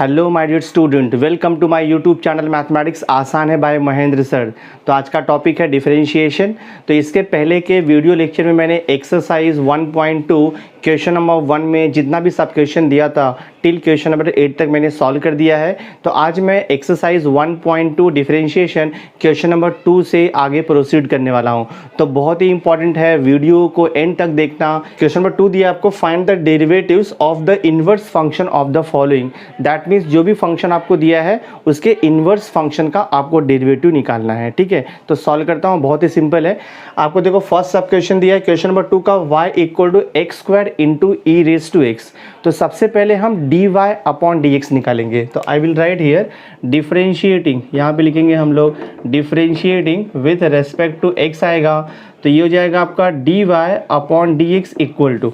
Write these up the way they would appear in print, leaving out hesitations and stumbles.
Hello my dear student, welcome to my YouTube channel mathematics आसान है bye Mahendra sir. तो आज का टॉपिक है डिफरेंशिएशन। तो इसके पहले के वीडियो लेक्चर में मैंने एक्सरसाइज 1.2 क्वेश्चन नंबर 1 में जितना भी सब क्वेश्चन दिया था टिल क्वेश्चन नंबर 8 तक मैंने सॉल्व कर दिया है। तो आज मैं एक्सरसाइज 1.2 डिफरेंशिएशन क्वेश्चन नंबर 2 से आगे प्रोसीड करने वाला हूं। तो बहुत ही इंपॉर्टेंट है, वीडियो को एंड तक देखना। क्वेश्चन नंबर 2 दिया आपको, find the derivatives of the inverse function of the following. That means जो भी फंक्शन आपको दिया है उसके इनवर्स फंक्शन का आपको डेरिवेटिव निकालना है। ठीक है, तो सॉल्व करता हूं, बहुत ही सिंपल है। आपको देखो फर्स्ट सब क्वेश्चन दिया है क्वेश्चन नंबर 2 का, y equal to x square into E raise to x. तो सबसे पहले हम D Y upon D X निकालेंगे। तो I will write here differentiating, यहाँ पे लिखेंगे हम लोग differentiating with respect to x आएगा। तो ये हो जाएगा आपका D Y upon D x equal to,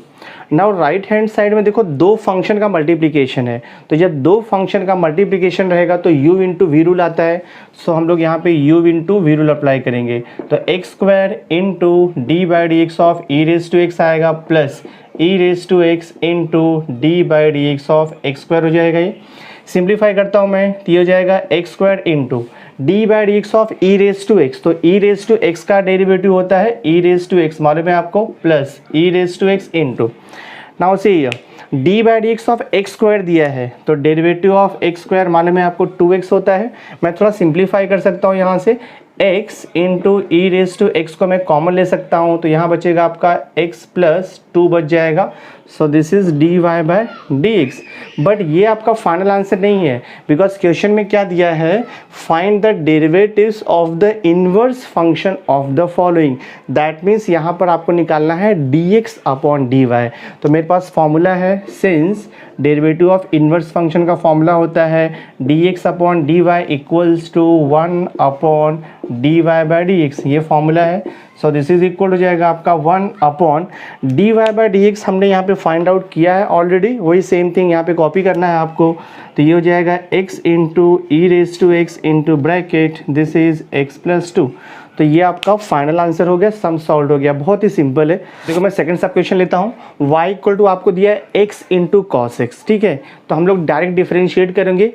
now right hand side में देखो दो फंक्शन का मल्टीप्लिकेशन है। तो जब दो फंक्शन का मल्टीप्लिकेशन रहेगा तो u इंटू वी रूल आता है। सो हम लोग यहाँ पे u into v rule apply करेंगे। तो x square into D by D x of E raise to x आएगा plus E raise to x into D by D x of x square हो जाएगा। ये सिंप्लीफाई करता हूँ मैं, तो ये हो जाएगा X square into D by D x of E raise to x. तो ई रेज टू एक्स का डेरिवेटिव होता है ई रेज टू एक्स, मालूम है आपको, plus E raise to x into, now see D by D x of x square दिया है तो डेरिवेटिव ऑफ एक्स स्क्वायर मालूम है आपको 2x होता है। मैं थोड़ा सिंप्लीफाई कर सकता हूँ यहाँ से, x into E raise to X को मैं कॉमन ले सकता हूँ। तो यहाँ बचेगा आपका x प्लस 2 बच जाएगा। So this is D Y by D x. But ये आपका फाइनल आंसर नहीं है, बिकॉज क्वेश्चन में क्या दिया है, find the derivatives of the inverse function of the following. That means यहाँ पर आपको निकालना है D x upon D Y. तो मेरे पास फॉर्मूला है, since derivative of inverse function का फॉर्मूला होता है D x upon D Y equals to 1 upon D Y by D x, ये फॉर्मूला है। सो दिस इज इक्वल हो जाएगा आपका 1 upon D Y by D x. हमने यहाँ पे फाइंड आउट किया है ऑलरेडी, वही सेम थिंग यहाँ पे कॉपी करना है आपको। तो ये हो जाएगा x into E raise to x into bracket this is x plus 2। तो ये आपका फाइनल आंसर हो गया, सम सॉल्व हो गया, बहुत ही सिंपल है। देखो मैं सेकंड सब क्वेश्चन लेता हूँ, y इक्वल टू आपको दिया है x इंटू कॉस एक्स। ठीक है, तो हम लोग डायरेक्ट डिफरेंशिएट करेंगे।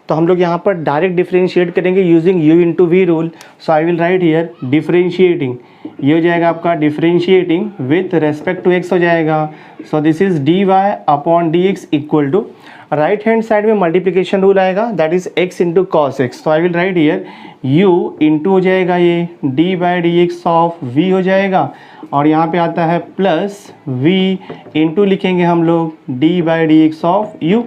तो हम लोग यहाँ पर डायरेक्ट डिफरेंशिएट करेंगे using u into v rule. So I will write here differentiating, ये हो जाएगा आपका differentiating with respect to x हो जाएगा। So this is D Y upon D x equal to, right hand side में multiplication rule आएगा, that is x into cos x. तो I will write here u into हो जाएगा ये d by D x of v हो जाएगा, और यहाँ पे आता है प्लस v इंटू लिखेंगे हम लोग d by D x of u।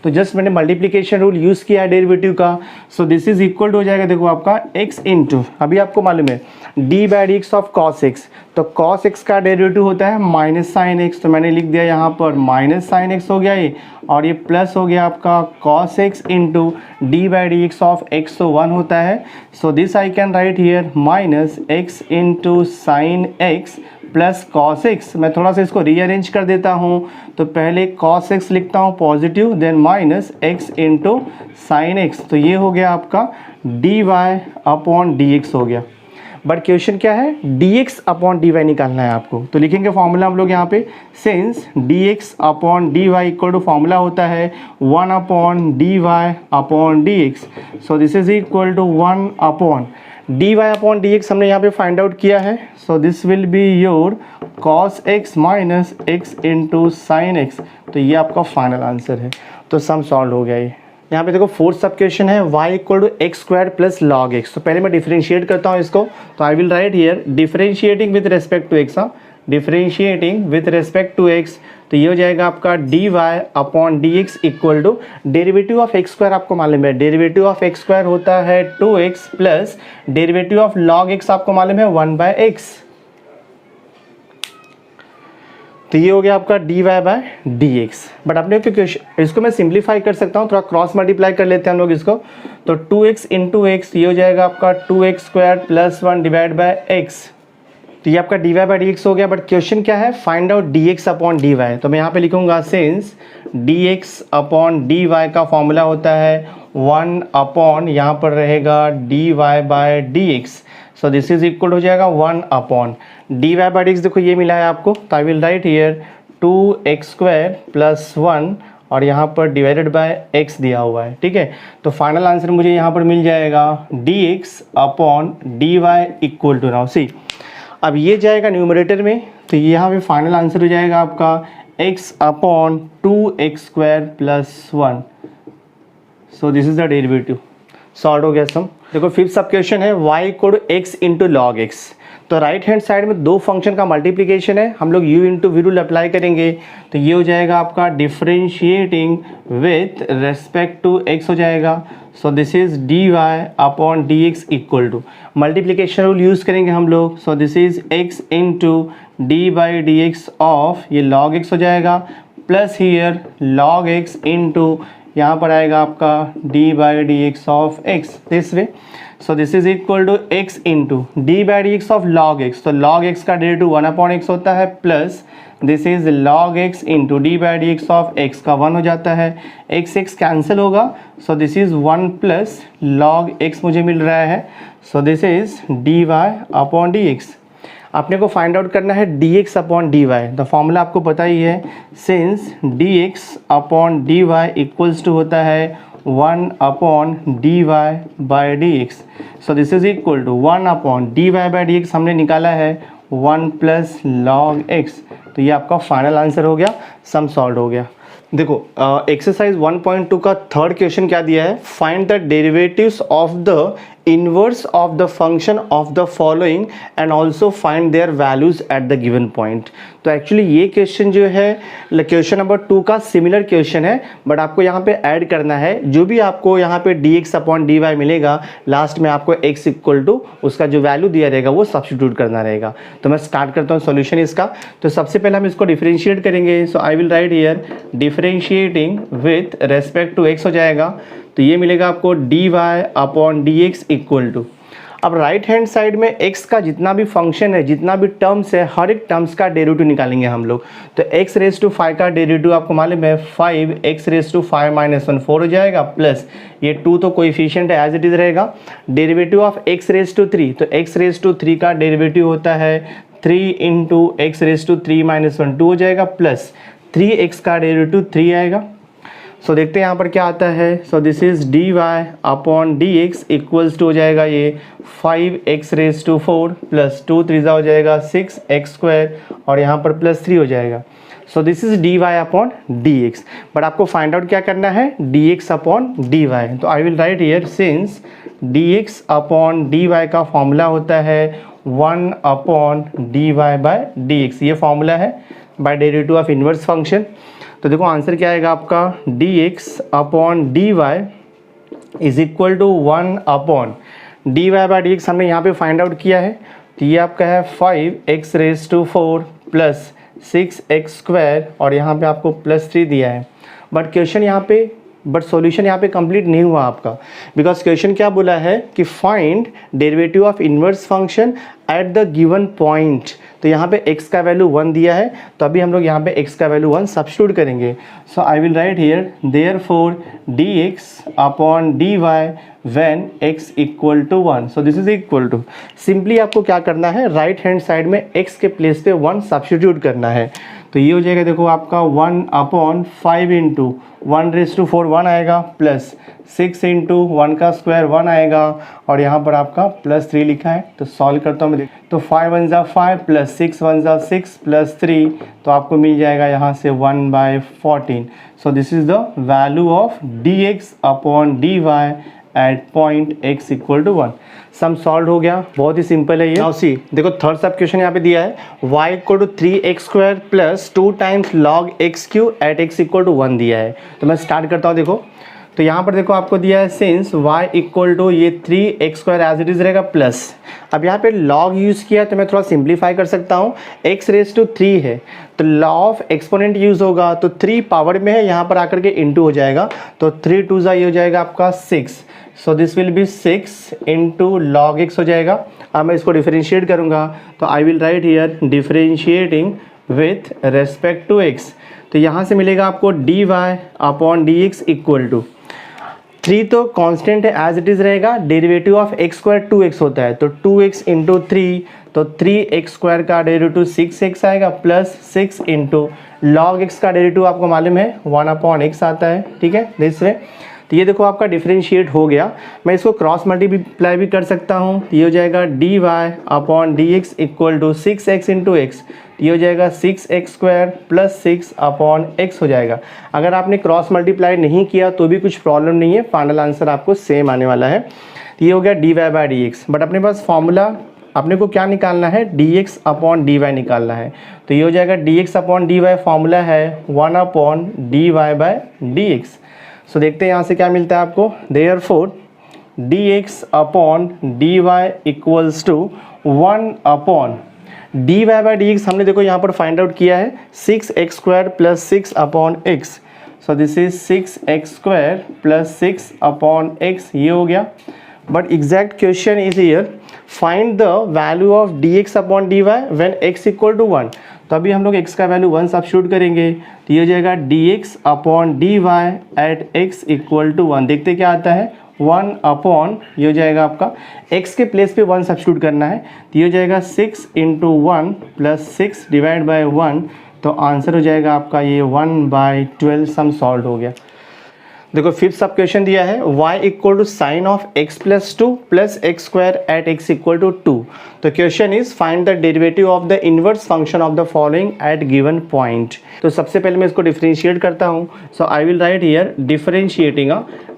तो जस्ट मैंने मल्टीप्लिकेशन रूल यूज़ किया है डेरिवेटिव का। So this is equal to हो जाएगा, देखो आपका x इंटू, अभी आपको मालूम है d by D x of cos x. तो कॉस एक्स का डेरिवेटिव होता है माइनस साइन एक्स, तो मैंने लिख दिया यहाँ पर माइनस साइन एक्स हो गया ये, और ये प्लस हो गया आपका cos x into D by D x of x, तो 1 होता है। So this I can write here minus x into sine x plus cos x. मैं थोड़ा सा इसको रीअरेंज कर देता हूँ, तो पहले कॉस एक्स लिखता हूँ positive, then minus x into sine x. तो ये हो गया आपका D Y upon D x हो गया। बट क्वेश्चन क्या है, D x upon D Y निकालना है आपको। तो लिखेंगे फॉर्मूला हम लोग यहाँ पे, since d x upon D y equal to formula होता है 1 upon D Y upon D x. So this is equal to 1 upon D Y upon D x हमने यहाँ पे फाइंड आउट किया है। So this will be your cos x minus x into sine x. तो ये आपका final answer है। तो सम सॉल्व हो गया ये। यहाँ पे देखो फोर्थ सब क्वेश्चन है, y equal to x square plus log x. तो पहले मैं डिफरेंशिएट करता हूँ इसको। तो I will write here differentiating with respect to x, differentiating with respect to x. तो ये हो जाएगा आपका D Y upon D x equal to derivative of x square, आपको मालूम है डेरिवेटिव ऑफ एक्स स्क्वायर होता है 2x plus derivative of log x आपको मालूम है 1 बाय एक्स। तो ये हो गया आपका D y by d x. But अपने क्वेश्चन इसको मैं सिंप्लीफाई कर सकता हूँ, थोड़ा क्रॉस मल्टीप्लाई कर लेते हैं हम लोग इसको। तो 2x इंटू एक्स, ये हो जाएगा आपका 2x square plus 1 divide by x. तो ये आपका D Y by D x हो गया। बट क्वेश्चन क्या है, find out d x upon D Y. तो मैं यहाँ पे लिखूंगा since d x upon D y का फॉर्मूला होता है 1 अपॉन, यहाँ पर रहेगा d y by d x. So this is equal हो जाएगा 1 upon D Y by D x. देखो ये मिला है आपको, तो I will write here 2x square plus 1 और यहाँ पर डिवाइडेड बाय x दिया हुआ है, ठीक है। तो फाइनल आंसर मुझे यहाँ पर मिल जाएगा dx upon dy equal to, now see अब ये जाएगा न्यूमरेटर में, तो यहाँ पे फाइनल आंसर हो जाएगा आपका x upon 2x² plus 1। So this is the derivative. Solve हो गया सम। देखो फिफ्थ सब क्वेश्चन है y equal to x into log x। तो राइट हैंड साइड में दो फंक्शन का मल्टीप्लिकेशन है, हम लोग u into v rule apply करेंगे, तो ये हो जाएगा आपका differentiating with respect to x हो जाएगा। So this is dy upon dx equal to, multiplication rule use करेंगे हम लोग। So this is x into D by D x of ये लॉग x हो जाएगा, plus here log x into यहाँ पर आएगा आपका d by D x of x, this way. So this is equal to x into D by D x of log x, तो log x का derivative 1 upon x होता है, plus this is log x into D by D x of x का 1 हो जाता है, x x cancel होगा। So this is 1 plus log x मुझे मिल रहा है। So this is D Y upon D x. आपने को फाइंड आउट करना है dx upon D y, the formula आपको पता ही है, since dx upon D Y equals to होता है 1 upon D Y by D x. So this is equal to 1 upon D Y by D x हमने निकाला है 1 प्लस लॉग एक्स। तो ये आपका फाइनल आंसर हो गया, सम सॉल्व हो गया। देखो एक्सरसाइज 1.2 का थर्ड क्वेश्चन क्या दिया है, find the derivatives of the inverse of the function of the following and also find there values at the given point. तो एक्चुअली ये क्वेश्चन जो है क्वेश्चन नंबर 2 का सिमिलर क्वेश्चन है, बट आपको यहाँ पे ऐड करना है जो भी आपको यहाँ पे dx अपॉन डी वाई मिलेगा, लास्ट में आपको x इक्वल टू उसका जो वैल्यू दिया रहेगा वो सब्स्टिट्यूट करना रहेगा। तो मैं स्टार्ट करता हूँ सॉल्यूशन इसका। तो सबसे पहले हम इसको डिफरेंशिएट करेंगे। So I will write here differentiating with respect to x हो जाएगा, तो ये मिलेगा आपको d Y upon D x equal to, अब राइट हैंड साइड में x का जितना भी फंक्शन है, जितना भी टर्म्स है, हर एक टर्म्स का डेरिवेटिव निकालेंगे हम लोग। तो x रेज टू 5 का डेरिवेटिव आपको मालूम है 5x रेज टू 5 माइनस 1 4 हो जाएगा, प्लस ये 2 तो कोएफिशिएंट है एज इट इज रहेगा। Derivative of x raise to 3, तो x रेज टू 3 का डेरिवेटिव होता है 3 into x raise to 3 minus 1 2 हो जाएगा, प्लस 3x का डेरिवेटिव 3 आएगा। सो देखते हैं यहाँ पर क्या आता है। So this is D Y upon D x equals to हो जाएगा ये 5x रेज टू 4 प्लस 2 3 हो जाएगा 6x² और यहाँ पर प्लस 3 हो जाएगा। So this is D Y upon D x, but आपको फाइंड आउट क्या करना है dx अपॉन डी वाई। तो I will write here since dx upon D y का फॉर्मूला होता है 1 upon D Y by D x, ये formula है by derivative of inverse function. तो देखो आंसर क्या आएगा आपका dx upon D y is equal to 1 upon D Y by D x हमने यहाँ पे फाइंड आउट किया है, तो ये आपका है 5x raise to 4 plus 6x² और यहाँ पे आपको प्लस 3 दिया है। बट क्वेश्चन यहाँ पे सॉल्यूशन यहाँ पे कंप्लीट नहीं हुआ आपका, बिकॉज क्वेश्चन क्या बोला है कि find derivative of inverse function at the given point. तो यहाँ पे x का वैल्यू 1 दिया है, तो अभी हम लोग यहाँ पे x का वैल्यू 1 सब्स्टिट्यूट करेंगे। So I will write here therefore dx upon dy when x equal to 1। So this is equal to, simply आपको क्या करना है राइट हैंड साइड में x के प्लेस पे 1 सब्स्टिट्यूट करना है। तो ये हो जाएगा देखो आपका 1 अपॉन 5 इंटू 1 रेज टू 4 1 आएगा, प्लस 6 इंटू 1 का स्क्वायर 1 आएगा और यहाँ पर आपका प्लस 3 लिखा है। तो सॉल्व करता हूँ मैं, तो 5 1 ज़ा 5 प्लस 6 1 ज़ा 6 प्लस 3, तो आपको मिल जाएगा यहाँ से 1/14। So this is the value of dx upon dy at point x equal to 1। Sum solve हो गया, बहुत ही सिंपल है ये। नाउ सी देखो थर्ड सब क्वेश्चन यहाँ पे दिया है y equal to 3x² plus 2 times log x³ at x equal to 1 दिया है। तो मैं स्टार्ट करता हूँ। देखो तो यहाँ पर देखो आपको दिया है सिंस y इक्वल टू ये 3x² एज इट इज रहेगा प्लस, अब यहाँ पे log यूज़ किया तो मैं थोड़ा सिंप्लीफाई कर सकता हूँ। x रेज टू 3 है तो लॉ ऑफ एक्सपोनेंट यूज़ होगा, तो 3 पावर में है यहाँ पर आकर के इंटू हो जाएगा, तो 3 2 ये हो जाएगा आपका 6। So this will be 6 into log x हो जाएगा। अब मैं इसको डिफरेंशिएट करूँगा, तो I will write here differentiating with respect to x। तो यहाँ से मिलेगा आपको dy upon D x equal to 3 तो कांस्टेंट है एज इट इज़ रहेगा, डेरिवेटिव ऑफ x² 2x होता है, तो 2x इंटू 3, तो 3x² का डेरिवेटिव 6x आएगा प्लस 6 इंटू log x का डेरिवेटिव आपको मालूम है 1/x आता है, ठीक है, दिस वे। तो ये देखो आपका डिफरेंशिएट हो गया। मैं इसको क्रॉस मल्टीप्लाई भी कर सकता हूँ, तो ये हो जाएगा dy/dx equal to 6x into x, ये हो जाएगा 6x² प्लस 6/x हो जाएगा। अगर आपने क्रॉस मल्टीप्लाई नहीं किया तो भी कुछ प्रॉब्लम नहीं है, फाइनल आंसर आपको सेम आने वाला है। तो ये हो गया dy/dx, बट अपने पास फॉर्मूला अपने को क्या निकालना है, dx/dy निकालना है। तो ये हो जाएगा dx/dy फॉर्मूला है 1/dy/dx। सो देखते हैं यहाँ से क्या मिलता है आपको, therefore dx/dy equals to 1/dy/dx। हमने देखो यहाँ पर फाइंड आउट किया है 6x² plus 6/x। So this is 6x² plus 6/x, ये हो गया। But exact question is here, find the value of dx/dy when x equal to 1। तो अभी हम लोग x का वैल्यू 1 सब्स्टिट्यूट करेंगे, तो ये हो जाएगा dx/dy eight x equal to 1। देखते क्या आता है, 1/, ये हो जाएगा आपका x के प्लेस पे 1 सब्स्टिट्यूट करना है, तो ये हो जाएगा 6 इंटू 1 प्लस 6 डिवाइड बाई 1। तो आंसर हो जाएगा आपका ये 1/12। सम सॉल्व हो गया। देखो फिफ्थ सब क्वेश्चन दिया है y equal to sine of x plus 2 plus x² at x equal to 2। तो question is find the derivative of the inverse function of the following at given point. तो सबसे पहले मैं इसको differentiate करता हूँ। So I will write here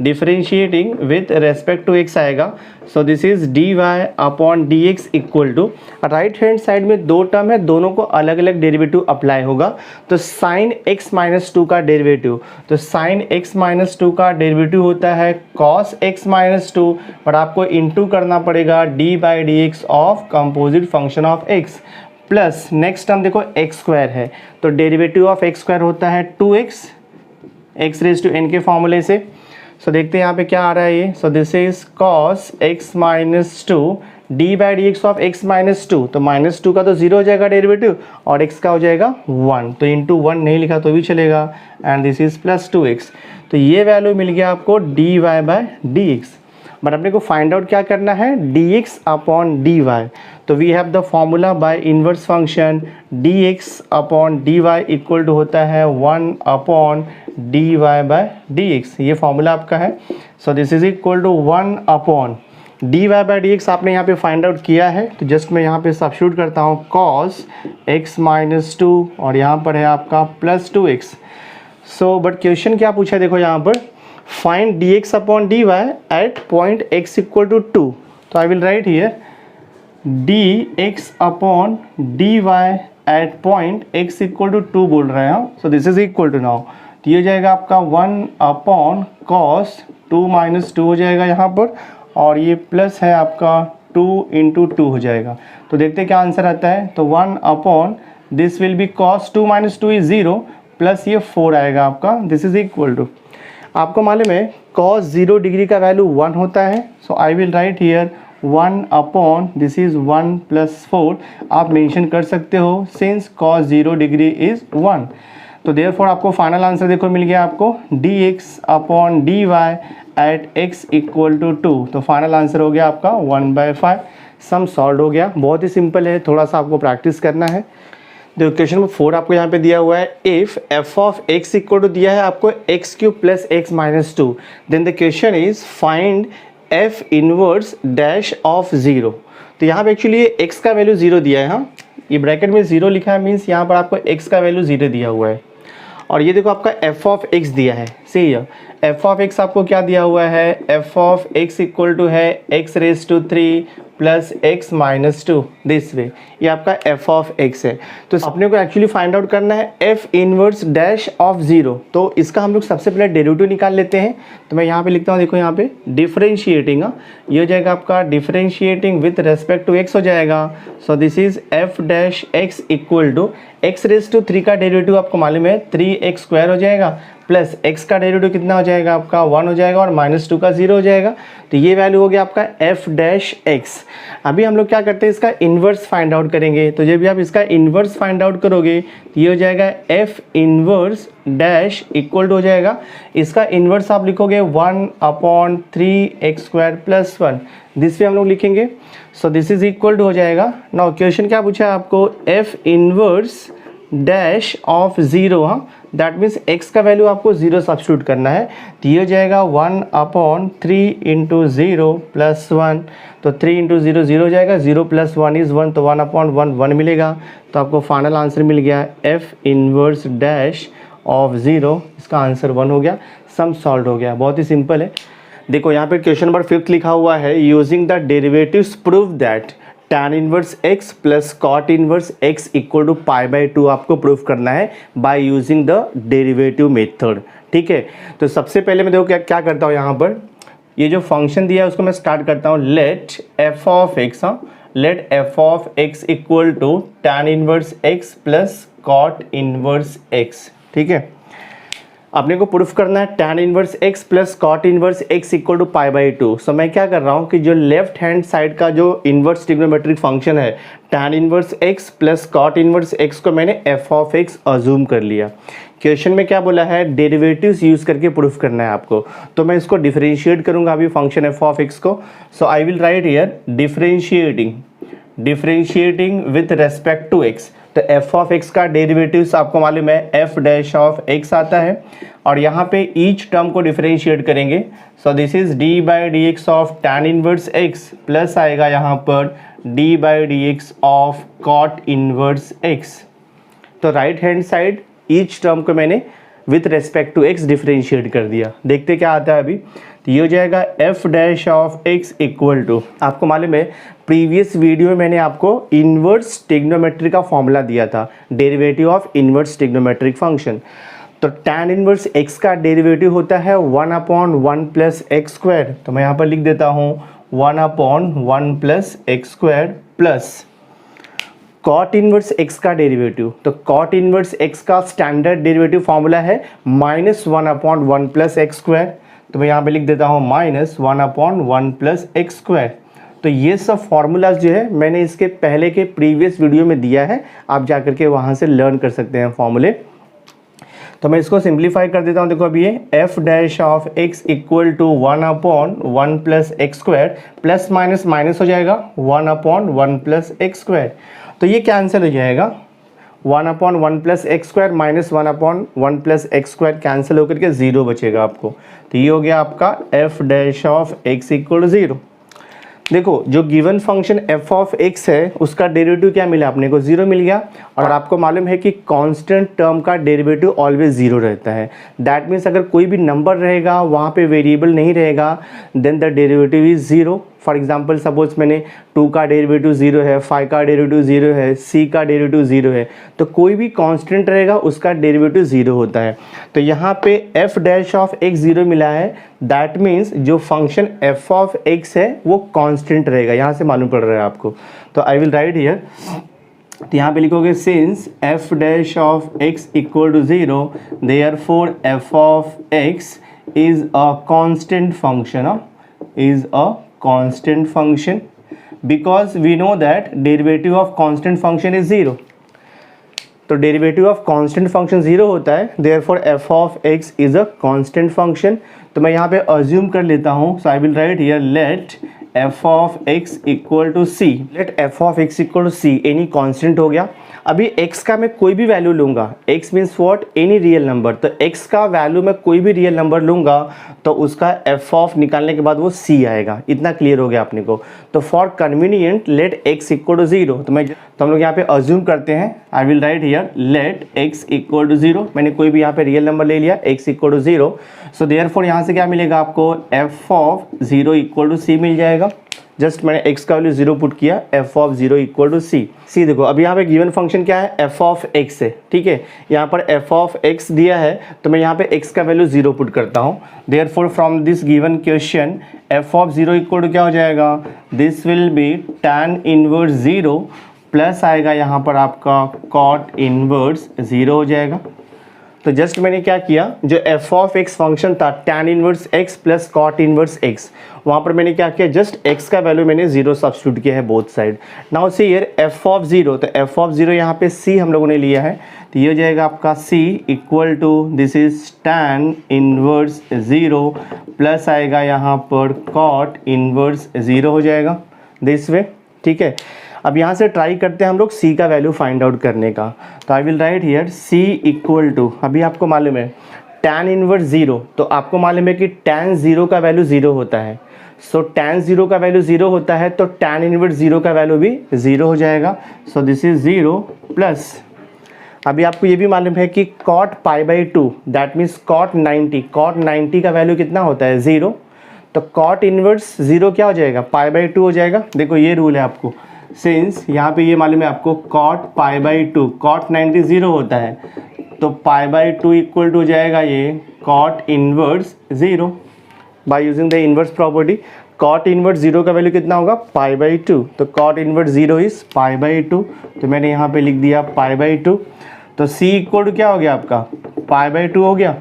differentiating with respect to x आएगा। So this is dy/dx equal to, right hand side में दो टर्म है, दोनों को अलग अलग डेरिवेटिव अप्लाई होगा। तो साइन x-2 का डेरिवेटिव, तो साइन x-2 का डेरिवेटिव होता है cos x-2, पर आपको इंटू करना पड़ेगा d/dx of composite function of x plus next term देखो x² है, तो डेरिवेटिव ऑफ x² होता है 2x, x⁻n के फॉर्मूले से। सो देखते हैं यहाँ पे क्या आ रहा है ये। So this is cos x-2 d/dx of x-2, तो -2 का तो 0 हो जाएगा डेरिवेटिव और x का हो जाएगा 1, तो इंटू 1 नहीं लिखा तो भी चलेगा, and this is plus 2x। तो ये वैल्यू मिल गया आपको dy/dx। बट अपने को फाइंड आउट क्या करना है, dx/dy। तो we have the formula by inverse function dx/dy equal to होता है 1/dy/dx, ये फॉर्मूला आपका है। So this is equal to 1/dy/dx आपने यहाँ पे फाइंड आउट किया है, तो जस्ट मैं यहाँ पे सब्स्टिट्यूट करता हूँ cos x-2 और यहाँ पर है आपका plus 2x। So but question क्या पूछा है देखो यहाँ पर, find dx/dy at point x equal to 2। तो I will write here dx/dy at point x equal to 2 बोल रहे हैं। So this is equal to now, तो ये जाएगा आपका 1/cos 2 - 2 हो जाएगा यहाँ पर, और ये प्लस है आपका 2 इंटू 2 हो जाएगा। तो देखते क्या आंसर आता है। तो 1/, this will B cos 2 - 2 is 0 plus ये 4 आएगा आपका, दिस इज इक्वल टू, आपको मालूम है cos 0 डिग्री का वैल्यू 1 होता है। So I will write here 1/, this is 1 plus 4 आप मेंशन कर सकते हो सिंस cos 0 डिग्री इज 1। तो देयरफॉर आपको फाइनल आंसर देखो मिल गया आपको dx/dy eight x equal to 2। तो फाइनल आंसर हो गया आपका 1/5। सम सॉल्व हो गया, बहुत ही सिंपल है, थोड़ा सा आपको प्रैक्टिस करना है। देखो क्वेश्चन नंबर 4 आपको यहाँ पे दिया हुआ है, if f of x equal to दिया है आपको x³ plus x-2, then the question is find f inverse dash of 0। तो यहाँ पे एक्चुअली x का वैल्यू 0 दिया है, हाँ ये ब्रैकेट में 0 लिखा है, मीन्स यहाँ पर आपको x का वैल्यू 0 दिया हुआ है। और ये देखो आपका f ऑफ x दिया है, सही है, f ऑफ x आपको क्या दिया हुआ है, f of x equal to है x⁻³ plus x-2, this way, ये आपका f ऑफ x है। तो अपने को एक्चुअली फाइंड आउट करना है f इनवर्स डैश ऑफ 0। तो इसका हम लोग सबसे पहले डेरिवेटिव निकाल लेते हैं। तो मैं यहाँ पे लिखता हूँ, देखो यहाँ पे डिफरेंशिएटिंग, ये हो जाएगा आपका differentiating with respect to x हो जाएगा। So this is f dash x equal to x⁻³ का डेरिवेटिव आपको मालूम है 3x² हो जाएगा, प्लस x का डेरिवेटिव कितना हो जाएगा आपका 1 हो जाएगा, और -2 का 0 हो जाएगा। तो ये वैल्यू हो गया आपका f डैश x। अभी हम लोग क्या करते हैं, इसका इन्वर्स फाइंड आउट करेंगे। तो जब भी आप इसका इन्वर्स फाइंड आउट करोगे तो ये हो जाएगा f inverse dash equal to हो जाएगा, इसका इन्वर्स आप लिखोगे 1/3x² प्लस 1, दिस पे हम लोग लिखेंगे। So this is equal to हो जाएगा। नाउ क्वेश्चन क्या पूछा है आपको, f inverse dash of zero, हाँ दैट मीन्स x का वैल्यू आपको ज़ीरो सब्स्टिट्यूट करना है। तो ये हो जाएगा 1/3 इंटू ज़ीरो प्लस 1, तो 3 इंटू ज़ीरो ज़ीरो हो जाएगा, 0 प्लस 1 इज़ 1, तो 1/1 1 मिलेगा। तो आपको फाइनल आंसर मिल गया f inverse dash of zero, इसका आंसर 1 हो गया। सम सॉल्व हो गया, बहुत ही सिंपल है। देखो यहाँ पे क्वेश्चन नंबर 5 लिखा हुआ है, using the derivatives prove that tan inverse x plus cot inverse x equal to π/2 आपको प्रूफ करना है by using the derivative method. ठीक है, तो सबसे पहले मैं देखो क्या करता हूँ, यहाँ पर ये जो फंक्शन दिया है उसको मैं स्टार्ट करता हूँ, लेट f ऑफ x, हाँ let f of x equal to tan inverse x plus cot inverse x। ठीक है, अपने को प्रूफ करना है tan inverse x plus cot inverse x equal to π/2। So मैं क्या कर रहा हूँ कि जो लेफ्ट हैंड साइड का जो इनवर्स ट्रिग्नोमेट्रिक फंक्शन है tan inverse x plus cot inverse x को मैंने f ऑफ x अज्यूम कर लिया। क्वेश्चन में क्या बोला है, डेरिवेटिव्स यूज करके प्रूफ करना है आपको, तो मैं इसको डिफरेंशिएट करूंगा अभी फंक्शन f ऑफ x को। So I will write here differentiating with respect to x। तो f ऑफ x का डेरिवेटिव्स आपको मालूम है f डैश ऑफ x आता है, और यहाँ पे ईच टर्म को डिफरेंशिएट करेंगे। So this is d by D x of tan inverse x plus आएगा यहाँ पर d by D x of cot inverse x। तो right hand side each term को मैंने with respect to x differentiate कर दिया। देखते क्या आता है अभी, तो ये हो जाएगा f dash of x equal to, आपको मालूम है प्रीवियस वीडियो में मैंने आपको इन्वर्स ट्रिग्नोमेट्री का फॉर्मूला दिया था, derivative of inverse trigonometric function. तो tan इनवर्स x का डेरिवेटिव होता है 1/1 प्लस एक्स स्क्वायर। तो मैं यहाँ पर लिख देता हूँ 1/1 plus x square plus cot inverse x का डेरिवेटिव। तो cot इनवर्स x का स्टैंडर्ड डेरिवेटिव फॉर्मूला है -1/1 प्लस एक्स स्क्वायर। तो मैं यहाँ पे लिख देता हूँ -1/1 प्लस एक्स स्क्वायर। तो ये सब फॉर्मूलाज जो है मैंने इसके पहले के प्रीवियस वीडियो में दिया है, आप जा करके वहाँ से लर्न कर सकते हैं फॉर्मूले। तो मैं इसको सिंप्लीफाई कर देता हूँ। देखो अभी ये f dash of x equal to 1/1 plus x square, plus minus minus हो जाएगा 1/1 प्लस एक्स स्क्वायर। तो ये कैंसिल हो जाएगा, 1/1 plus x square minus 1/1 plus x square cancel होकर के 0 बचेगा आपको। तो ये हो गया आपका f dash of x equal to 0। देखो जो given function f of x है उसका डेरिवेटिव क्या मिला, अपने को 0 मिल गया। और आपको मालूम है कि कांस्टेंट टर्म का डेरिवेटिव ऑलवेज 0 रहता है। दैट मीन्स अगर कोई भी नंबर रहेगा वहाँ पे वेरिएबल नहीं रहेगा, then the derivative is 0। For example suppose मैंने 2 का डेरिवेटिव 0 है, 5 का डेरिवेटिव 0 है, c का डेरिवेटिव 0 है, तो कोई भी कांस्टेंट रहेगा उसका डेरिवेटिव 0 होता है। तो यहाँ पे f डैश ऑफ x 0 मिला है, दैट मीन्स जो फंक्शन f ऑफ x है वो कांस्टेंट रहेगा, यहाँ से मालूम पड़ रहा है आपको। तो आई विल राइट हियर, तो यहाँ पे लिखोगे since f dash of x equal to 0 therefore f of x is a constant function, is a constant function because we know that derivative of constant function is 0। तो derivative of constant function 0 होता है, therefore f of x is a constant function. तो मैं यहाँ पे assume कर लेता हूँ, so I will write here let f of x equal to c, let f of x equal to c, any constant हो गया। अभी x का मैं कोई भी वैल्यू लूँगा, x means what, any real number. तो x का वैल्यू मैं कोई भी रियल नंबर लूँगा तो उसका f ऑफ निकालने के बाद वो c आएगा। इतना क्लियर हो गया अपने को। तो for convenient let x equal to 0, तो हम लोग यहाँ पे अज्यूम करते हैं, I will write here let x equal to 0। मैंने कोई भी यहाँ पे रियल नंबर ले लिया, x equal to 0। So therefore यहाँ से क्या मिलेगा आपको, f of 0 equal to c मिल जाएगा। जस्ट मैंने x का वैल्यू 0 पुट किया, f of 0 equal to c। देखो अब यहाँ पे गिवन फंक्शन क्या है, f ऑफ x है, ठीक है। यहाँ पर f ऑफ x दिया है तो मैं यहाँ पे x का वैल्यू 0 पुट करता हूँ। Therefore from this given question f of 0 equal to क्या हो जाएगा, this will be tan inverse 0 plus आएगा यहाँ पर आपका cot इनवर्स 0 हो जाएगा। तो जस्ट मैंने क्या किया, जो f ऑफ x फंक्शन था tan inverse x plus cot inverse x, वहाँ पर मैंने क्या किया, जस्ट x का वैल्यू मैंने 0 सब्स्टिट्यूट किया है both side. Now see here f of 0, तो f ऑफ 0 यहाँ पे c हम लोगों ने लिया है, तो ये हो जाएगा आपका c equal to this is tan inverse 0 plus आएगा यहाँ पर cot इनवर्स 0 हो जाएगा दिस वे, ठीक है। अब यहाँ से ट्राई करते हैं हम लोग c का वैल्यू फाइंड आउट करने का। तो I will write here c equal to, अभी आपको मालूम है tan इनवर्स 0, तो आपको मालूम है कि tan 0 का वैल्यू 0 होता है। सो tan 0 का वैल्यू 0 होता है तो tan इनवर्स 0 का वैल्यू भी 0 हो जाएगा। सो दिस इज 0 प्लस, अभी आपको ये भी मालूम है कि cot pi by 2 that means cot 90 का वैल्यू कितना होता है 0, तो cot इनवर्स 0 क्या हो जाएगा पाई बाई 2 हो जाएगा। देखो ये रूल है आपको, सिंस यहाँ पे ये मालूम है आपको cot पाई बाई 2, cot 90 0 होता है, तो पाई बाई 2 इक्वल टू हो जाएगा ये cot inverse 0 bye using the inverse property. cot inverse 0 का वैल्यू कितना होगा पाई बाई 2, तो cot inverse 0 is pi by 2, तो मैंने यहाँ पे लिख दिया पाई बाई 2। तो c इक्वल टू क्या हो गया आपका पाई बाई 2 हो गया।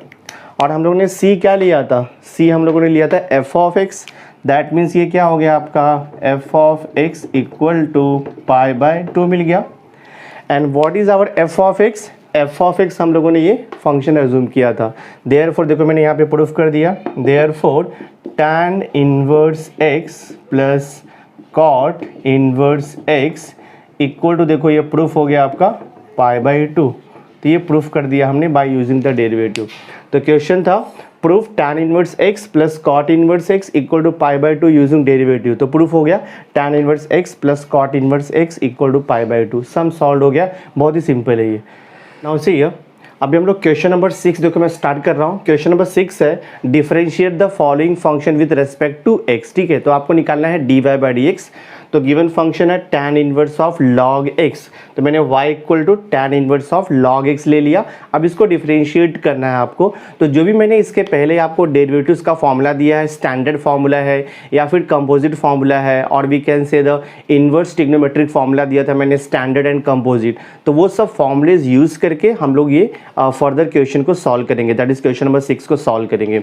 और हम लोगों ने c क्या लिया था, c हम लोगों ने लिया था f of x, that means ये क्या हो गया आपका f of x equal to pi by 2 मिल गया। And what is our f of x, f of x हम लोगों ने ये फंक्शन एज्यूम किया था। देयरफॉर देखो मैंने यहाँ पे प्रूफ कर दिया, therefore tan inverse x plus cot inverse x equal to, देखो ये प्रूफ हो गया आपका पाई बाई 2, तो ये प्रूफ कर दिया हमने बाय यूजिंग द डेरिवेटिव। तो क्वेश्चन था proof tan inverse x plus cot inverse x equal to pi by 2 using derivative, तो प्रूफ हो गया tan inverse x plus cot inverse x equal to pi by 2। Sum solve हो गया, बहुत ही simple है ये। नाउ सी हियर, अभी हम लोग क्वेश्चन नंबर 6 देखो मैं स्टार्ट कर रहा हूँ। क्वेश्चन नंबर 6 है differentiate the following function with respect to x, ठीक है। तो आपको निकालना है dy बाई डी एक्स। तो गिवन फंक्शन है tan inverse of log x, तो मैंने y equal to tan inverse of log x ले लिया। अब इसको डिफरेंशिएट करना है आपको, तो जो भी मैंने इसके पहले आपको डेरिवेटिव्स का फॉर्मूला दिया है, स्टैंडर्ड फॉर्मूला है या फिर कंपोजिट फॉर्मूला है, और we can say the inverse trigonometric formula दिया था मैंने स्टैंडर्ड एंड कंपोजिट, तो वो सब फॉर्मूलेज यूज करके हम लोग ये फर्दर क्वेश्चन को सॉल्व करेंगे, दैट इज क्वेश्चन नंबर 6 को सॉल्व करेंगे।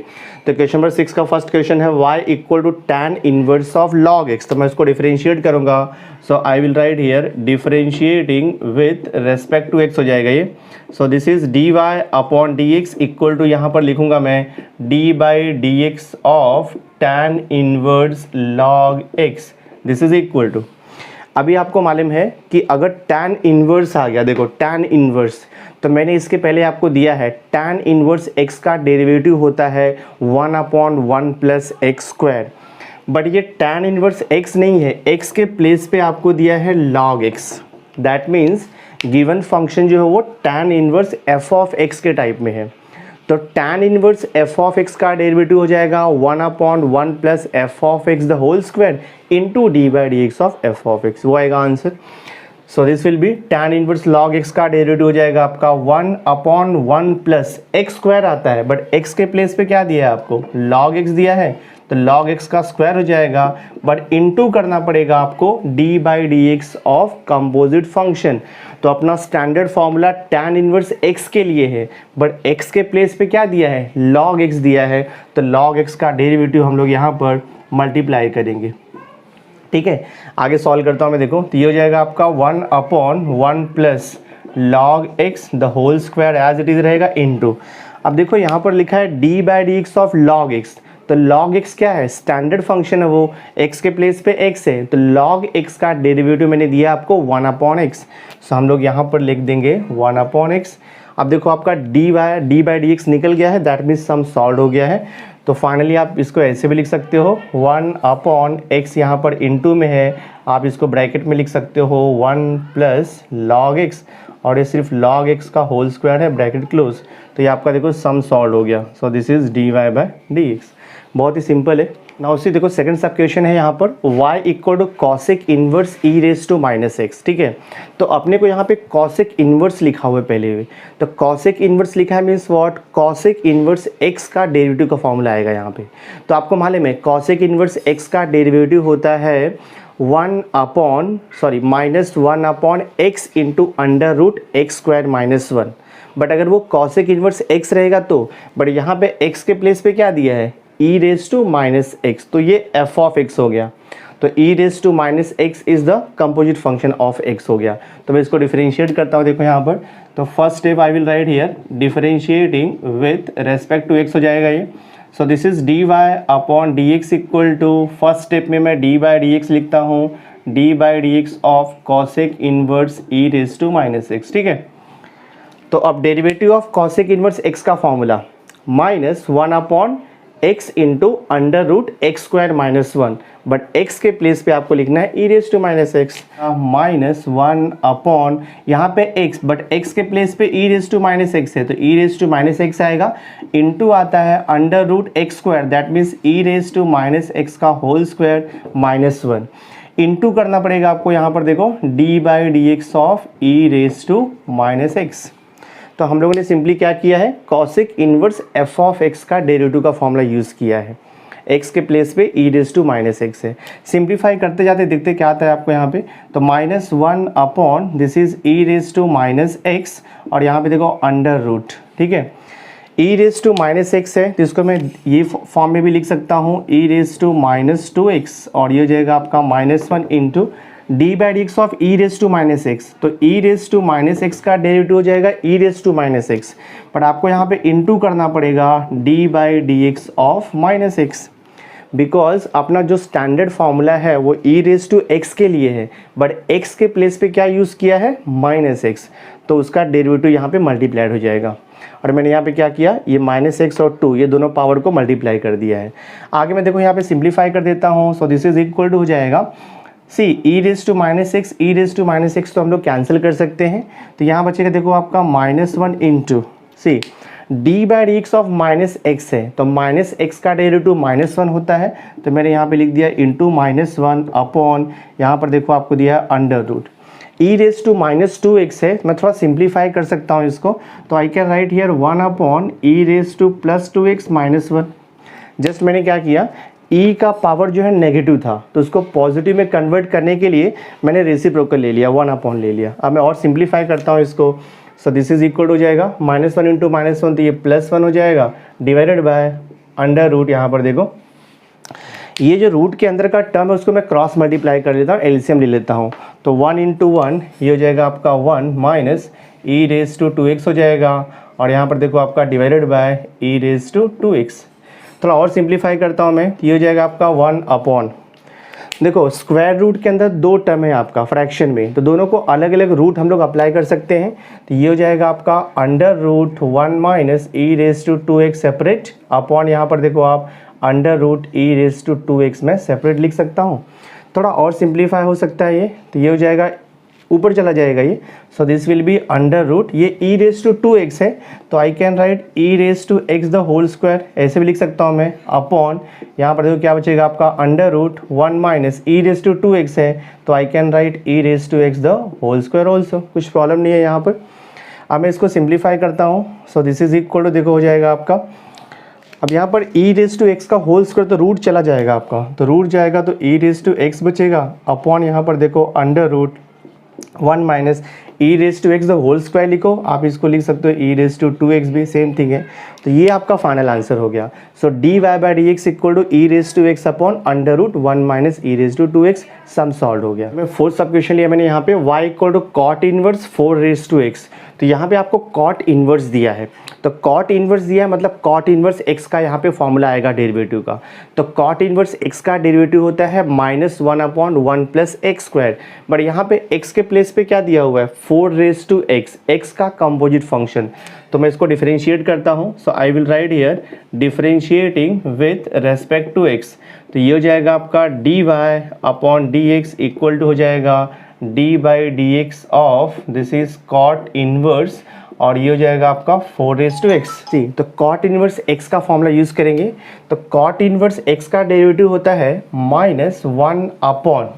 तो क्वेश्चन नंबर 6 का फर्स्ट क्वेश्चन है y equal to tan inverse of log x, तो मैं इसको डिफरेंशिएट करूंगा। So I will write here differentiating with respect to x हो जाएगा ये। So this is dy upon dx equal to, यहाँ पर लिखूंगा मैं d by D x of tan inverse log x, this is equal to, अभी आपको मालूम है कि अगर tan इनवर्स आ गया, देखो tan इनवर्स, तो मैंने इसके पहले आपको दिया है tan इनवर्स x का डेरिवेटिव होता है 1 upon 1 plus x square, but ये tan इनवर्स x नहीं है, x के प्लेस पे आपको दिया है log x, that means given function जो है वो tan inverse f of x के टाइप में है। तो tan inverse f of x का डेरिवेटिव हो जाएगा 1 upon 1 plus f of x the whole square into D by D x of f of x, वो आएगा answer. So this will be tan inverse log x का derivative हो जाएगा आपका 1 upon 1 plus x square आता है, but x के place पे क्या दिया है आपको log x दिया है, तो log x का स्क्वायर हो जाएगा, बट इनटू करना पड़ेगा आपको d by D x of composite function. तो अपना standard formula tan inverse x के लिए है, बट x के प्लेस पे क्या दिया है log x दिया है, तो log x का डेरिवेटिव हम लोग यहाँ पर मल्टीप्लाई करेंगे, ठीक है। आगे सॉल्व करता हूँ मैं, देखो तो ये हो जाएगा आपका 1 upon 1 plus log x the whole square as it is रहेगा इनटू, अब देखो यहाँ पर लिखा है d by D x of log x, तो log x क्या है स्टैंडर्ड फंक्शन है, वो x के प्लेस पे x है, तो log x का डेरिवेटिव मैंने दिया आपको 1 अपॉन x, सो हम लोग यहाँ पर लिख देंगे 1 अपॉन x। अब देखो आपका d बाई डी एक्स निकल गया है, दैट मीन्स सम सॉल्व हो गया है। तो फाइनली आप इसको ऐसे भी लिख सकते हो 1 अपॉन x, यहाँ पर इनटू में है, आप इसको ब्रैकेट में लिख सकते हो 1 प्लस log x, और ये सिर्फ log x का होल स्क्वायर है, ब्रैकेट क्लोज, तो ये आपका देखो सम सॉल्व हो गया। सो this is dy by D x, बहुत ही सिंपल है। नाउ सी देखो सेकंड सब क्वेश्चन है यहाँ पर y equal to cosec inverse e raise to minus x, ठीक है। तो अपने को यहाँ पे कॉसेक इनवर्स लिखा हुआ है पहले हुए, तो कॉसेक इनवर्स लिखा है means what, cosec inverse x का डेरिवेटिव का फॉर्मूला आएगा यहाँ पे। तो आपको मालूम है कॉसेक इनवर्स x का डेरिवेटिव होता है minus 1 upon x into under root x square minus 1, but अगर वो कॉसेक इनवर्स x रहेगा तो, बट यहाँ पे x के प्लेस पे क्या दिया है e raise to minus x, तो ये f ऑफ x हो गया, तो e raise to minus x is the composite function of x हो गया। तो मैं इसको डिफरेंशिएट करता हूँ, देखो यहाँ पर, तो first step I will write here differentiating with respect to x हो जाएगा ये। So this is dy upon D x equal to, first step में मैं d बाई डी एक्स लिखता हूँ d by D x of cosec inverse e raise to minus x, ठीक है। तो अब derivative of cosec inverse x का formula minus one upon x into under root x square minus one, but x के place पे आपको लिखना है ई raise to minus x, minus one upon यहाँ पे एक्स, बट एक्स के प्लेस पे e raise to minus x है तो ई रेज टू माइनस एक्स आएगा, इंटू आता है under root x square, that means e raise to minus x का whole square minus one, into करना पड़ेगा आपको यहाँ पर देखो d by D x of E raise to minus x. तो हम लोगों ने सिंपली क्या किया है, cosec inverse f of x का डेरिवेटिव का फॉर्मूला यूज़ किया है, एक्स के प्लेस पे e raise to minus x है। सिंप्लीफाई करते जाते देखते क्या आता है आपको यहाँ पे, तो minus one upon this is e raise to minus x और यहाँ पे देखो अंडर रूट, ठीक है। ई रेज टू माइनस एक्स है तो इसको मैं ये फॉर्म में भी लिख सकता हूँ e raise to minus two x और ये हो जाएगा आपका minus one into D by D x of E raise to minus x. तो ई रेज टू माइनस एक्स का डेरिवेटिव हो जाएगा e raise to minus x, but आपको यहाँ पे इंटू करना पड़ेगा d by D x of minus x, because अपना जो स्टैंडर्ड फार्मूला है वो ई रेज टू एक्स के लिए है, बट एक्स के प्लेस पे क्या यूज़ किया है, माइनस एक्स, तो उसका डेरिवेटिव यहाँ पे मल्टीप्लाइड हो जाएगा। और मैंने यहाँ पे क्या किया, ये माइनस एक्स और टू ये दोनों पावर को मल्टीप्लाई कर दिया है। आगे मैं देखो यहाँ पे सिंप्लीफाई कर देता हूँ, so this is equal to हो जाएगा c e raise to minus x, e raise to minus x तो हम लोग कैंसिल कर सकते हैं, तो यहाँ बचेगा देखो आपका minus one into see D by D x of minus x है, तो माइनस एक्स का डेरिवेटिव माइनस वन होता है, तो मैंने यहाँ पे लिख दिया इंटू माइनस वन अपॉन यहाँ पर देखो आपको दिया है under root e raise to minus two x है, मैं थोड़ा सिंप्लीफाई कर सकता हूँ इसको, तो I can write here one upon e raise to plus two x minus one. Just मैंने क्या किया, ई का पावर जो है नेगेटिव था तो उसको पॉजिटिव में कन्वर्ट करने के लिए मैंने रेसिप्रोकल ले लिया, वन अपॉन ले लिया। अब मैं और सिंप्लीफाई करता हूँ इसको, सो दिस इज इक्वल हो जाएगा minus one into minus one, तो ये प्लस वन हो जाएगा डिवाइडेड बाय अंडर रूट, यहाँ पर देखो ये जो रूट के अंदर का टर्म है उसको मैं क्रॉस मल्टीप्लाई कर लेता हूँ, एलसीएम ले लेता हूँ, तो वन इंटू वन ये हो जाएगा आपका one minus e raise to two x हो जाएगा, और यहाँ पर देखो आपका divided by e raise to two x. थोड़ा और सिंप्लीफाई करता हूँ मैं, ये हो जाएगा आपका वन अपॉन, देखो स्क्वायर रूट के अंदर दो टर्म है आपका फ्रैक्शन में, तो दोनों को अलग अलग रूट हम लोग अप्लाई कर सकते हैं, तो ये हो जाएगा आपका under root one minus e raise to two x separate upon यहाँ पर देखो आप under root e raise to two x में सेपरेट लिख सकता हूँ। थोड़ा और सिंप्लीफाई हो सकता है ये, तो ये हो जाएगा ऊपर चला जाएगा ये, so this will be under root ये e raise to two x है, तो I can write e raise to x the whole square, ऐसे भी लिख सकता हूँ मैं, अपॉन यहाँ पर देखो क्या बचेगा आपका under root one minus e raise to two x है, तो I can write e raise to x the whole square also, कुछ प्रॉब्लम नहीं है यहाँ पर। अब मैं इसको सिंप्लीफाई करता हूँ, so this is equal to देखो हो जाएगा आपका, अब यहाँ पर ई रेज टू एक्स का होल स्क्वायर तो रूट चला जाएगा आपका, तो रूट जाएगा तो ई रेज टू एक्स बचेगा अपॉन यहाँ पर देखो under root one minus e raise to x the whole square लिखो, आप इसको लिख सकते हो e raise to two x भी सेम थिंग है, तो ये आपका फाइनल आंसर हो गया। So d Y by D x equal to e raise to x upon under root one minus e raise to two x, sum solve हो गया। मैं फोर्थ सब क्वेश्चन लिया मैंने यहाँ पे y equal to cot inverse four raise to x, तो यहाँ पे आपको कॉट इनवर्स दिया है, तो कॉट इनवर्स दिया है मतलब कॉट इनवर्स एक्स का यहाँ पे फॉर्मूला आएगा डेरिवेटिव का, तो कॉट इनवर्स एक्स का डेरिवेटिव होता है minus one upon one plus x square, but यहाँ पे एक्स के प्लेस पे क्या दिया हुआ है four raise to x, x का कंपोजिट फंक्शन, तो मैं इसको डिफरेंशिएट करता हूँ, so I will write here differentiating with respect to x, तो ये हो जाएगा आपका D Y upon D x equal to हो जाएगा d by D x of this is cot inverse, और ये हो जाएगा आपका four raise to x. See तो कॉट इनवर्स एक्स का फॉर्मूला यूज़ करेंगे, तो कॉट इनवर्स एक्स का डेरिवेटिव होता है minus one upon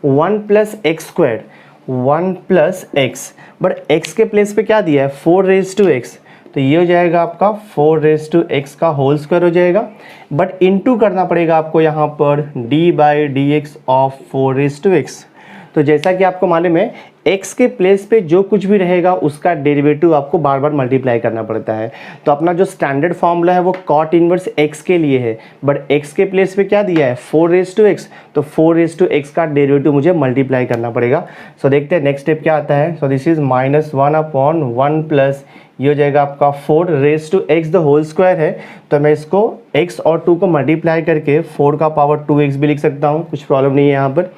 one plus x square, one plus x, but x के प्लेस पे क्या दिया है फोर रेज टू एक्स, तो ये हो जाएगा आपका फोर रेज टू एक्स का होल स्क्वायर हो जाएगा, बट इनटू करना पड़ेगा आपको यहाँ पर d by D x of four raise to x. तो जैसा कि आपको मालूम है x के प्लेस पे जो कुछ भी रहेगा उसका डेरिवेटिव आपको बार बार मल्टीप्लाई करना पड़ता है, तो अपना जो स्टैंडर्ड फॉर्मूला है वो कॉट इनवर्स x के लिए है, बट x के प्लेस पे क्या दिया है फोर रेज टू एक्स, तो फोर रेज टू एक्स का डेरिवेटिव मुझे मल्टीप्लाई करना पड़ेगा। सो देखते हैं नेक्स्ट स्टेप क्या आता है, so this is minus one upon one plus ये हो जाएगा आपका four raise to x the whole square है, तो मैं इसको x और 2 को मल्टीप्लाई करके 4 का पावर 2x भी लिख सकता हूँ, कुछ प्रॉब्लम नहीं है यहाँ पर,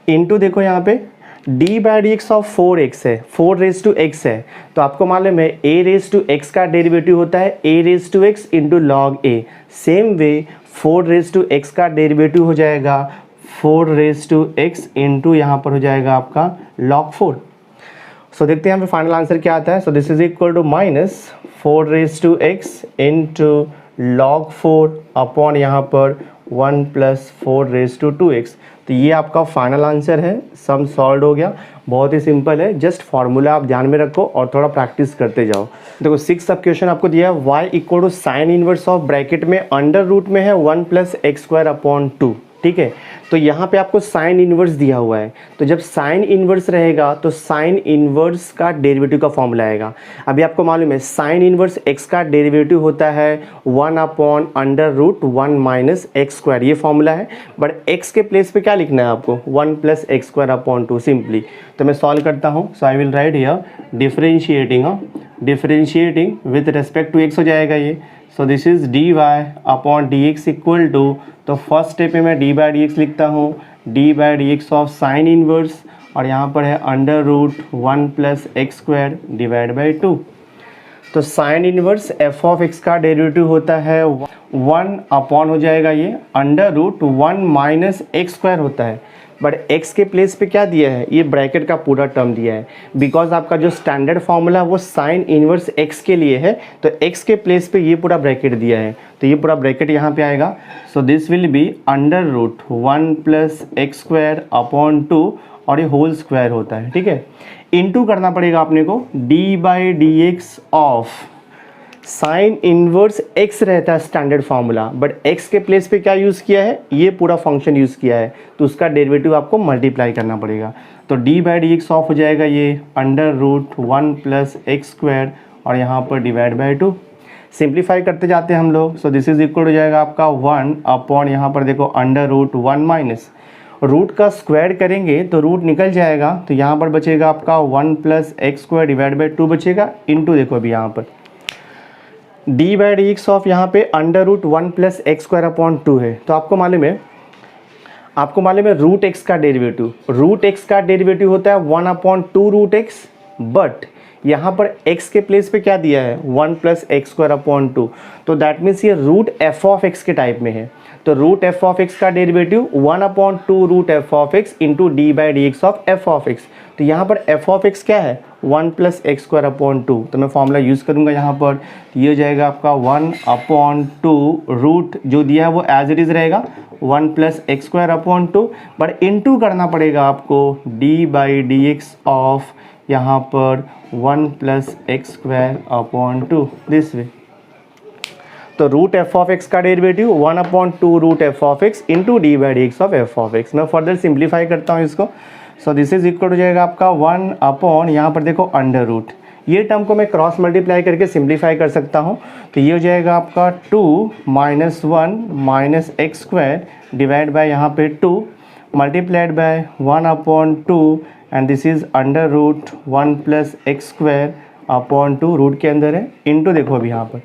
इंटू देखो यहाँ पे D by D x of 4x है, 4 रेज टू एक्स है, तो आपको मालूम है a रेज टू एक्स का डेरिवेटिव होता है a raise to x into log a। Same way 4 raise to x का डेरिवेटिव हो जाएगा 4 रेज टू एक्स इंटू यहाँ पर हो जाएगा आपका log 4। सो देखते हैं यहाँ पे फाइनल आंसर क्या आता है। So this is equal to minus 4 raise to x into log 4 upon यहाँ पर 1 प्लस 4 रेज टू 2x। तो ये आपका फाइनल आंसर है। सम सॉल्व हो गया, बहुत ही सिंपल है, जस्ट फार्मूला आप ध्यान में रखो और थोड़ा प्रैक्टिस करते जाओ। देखो 6 सब क्वेश्चन आपको दिया है, y equal to sine inverse of bracket में अंडर रूट में है 1 प्लस एक्स स्क्वायर अपॉन 2, ठीक है। तो यहाँ पे आपको साइन इनवर्स दिया हुआ है, तो जब साइन इनवर्स रहेगा तो साइन इनवर्स का डेरिवेटिव का फॉर्मूला आएगा। अभी आपको मालूम है साइन इनवर्स x का डेरिवेटिव होता है 1 upon under root 1 minus x square, ये फॉर्मूला है। बट x के प्लेस पे क्या लिखना है आपको, 1 plus x square upon 2 simply. तो मैं सॉल्व करता हूँ। So I will write here differentiating with respect to x हो जाएगा ये। So this is D Y upon D x equal to, तो फर्स्ट स्टेप में मैं डी बाई डी एक्स लिखता हूँ, d by D x of sine inverse और यहाँ पर है under root 1 plus x square divide by 2। तो sine inverse f of x का डेरिवेटिव होता है 1 अपॉन हो जाएगा ये under root 1 minus x square होता है। बट x के प्लेस पे क्या दिया है, ये ब्रैकेट का पूरा टर्म दिया है, बिकॉज आपका जो स्टैंडर्ड फॉर्मूला वो साइन इनवर्स x के लिए है, तो x के प्लेस पे ये पूरा ब्रैकेट दिया है, तो ये पूरा ब्रैकेट यहाँ पे आएगा। So this will be under root 1 plus x square upon 2 और ये होल स्क्वायर होता है, ठीक है। इनटू करना पड़ेगा अपने को d by D x of sine inverse x रहता है स्टैंडर्ड फार्मूला, बट x के प्लेस पे क्या यूज़ किया है, ये पूरा फंक्शन यूज़ किया है, तो उसका डेरिवेटिव आपको मल्टीप्लाई करना पड़ेगा। तो d by D x of हो जाएगा ये under root 1 plus x square और यहाँ पर डिवाइड बाई 2। सिंप्लीफाई करते जाते हैं हम लोग। सो दिस इज इक्वल हो जाएगा आपका 1 अपॉन यहाँ पर देखो अंडर रूट 1 माइनस रूट का स्क्वायर करेंगे तो रूट निकल जाएगा, तो यहाँ पर बचेगा आपका 1 plus x square divide by 2 बचेगा इंटू देखो अभी यहाँ पर d by D x of यहाँ पे under root 1 plus x square upon 2 है। तो आपको मालूम है रूट एक्स का डेरिवेटिव होता है 1 अपॉन 2 रूट एक्स, बट यहाँ पर x के प्लेस पे क्या दिया है 1 प्लस एक्स स्क्वायर अपॉन 2, तो दैट मीन्स ये रूट एफ ऑफ एक्स के टाइप में है। तो रूट एफ ऑफ एक्स का derivative 1 upon 2 root f of x into D by D x of f of x. तो यहाँ पर एफ ऑफ एक्स क्या है 1 प्लस एक्स स्क्वायर अपॉन 2, तो मैं फॉर्मूला यूज़ करूँगा यहाँ पर, तो ये हो जाएगा आपका 1 अपॉन 2 रूट जो दिया है वो एज इट इज़ रहेगा 1 plus x square upon 2, but into करना पड़ेगा आपको d by D x of यहाँ पर 1 plus x square upon 2 this way. तो रूट एफ ऑफ एक्स का derivative 1 upon 2 root f of x into D by D x of f of x. मैं further simplify करता हूँ इसको। सो this is equal हो जाएगा आपका 1 अपॉन यहाँ पर देखो अंडर रूट, ये टर्म को मैं क्रॉस मल्टीप्लाई करके सिंप्लीफाई कर सकता हूँ, तो ये हो जाएगा आपका 2 minus 1 minus x square divide by यहाँ पे 2 multiplied by 1 upon 2 and this is under root 1 plus x square upon 2 root के अंदर है इंटू देखो अभी यहाँ पर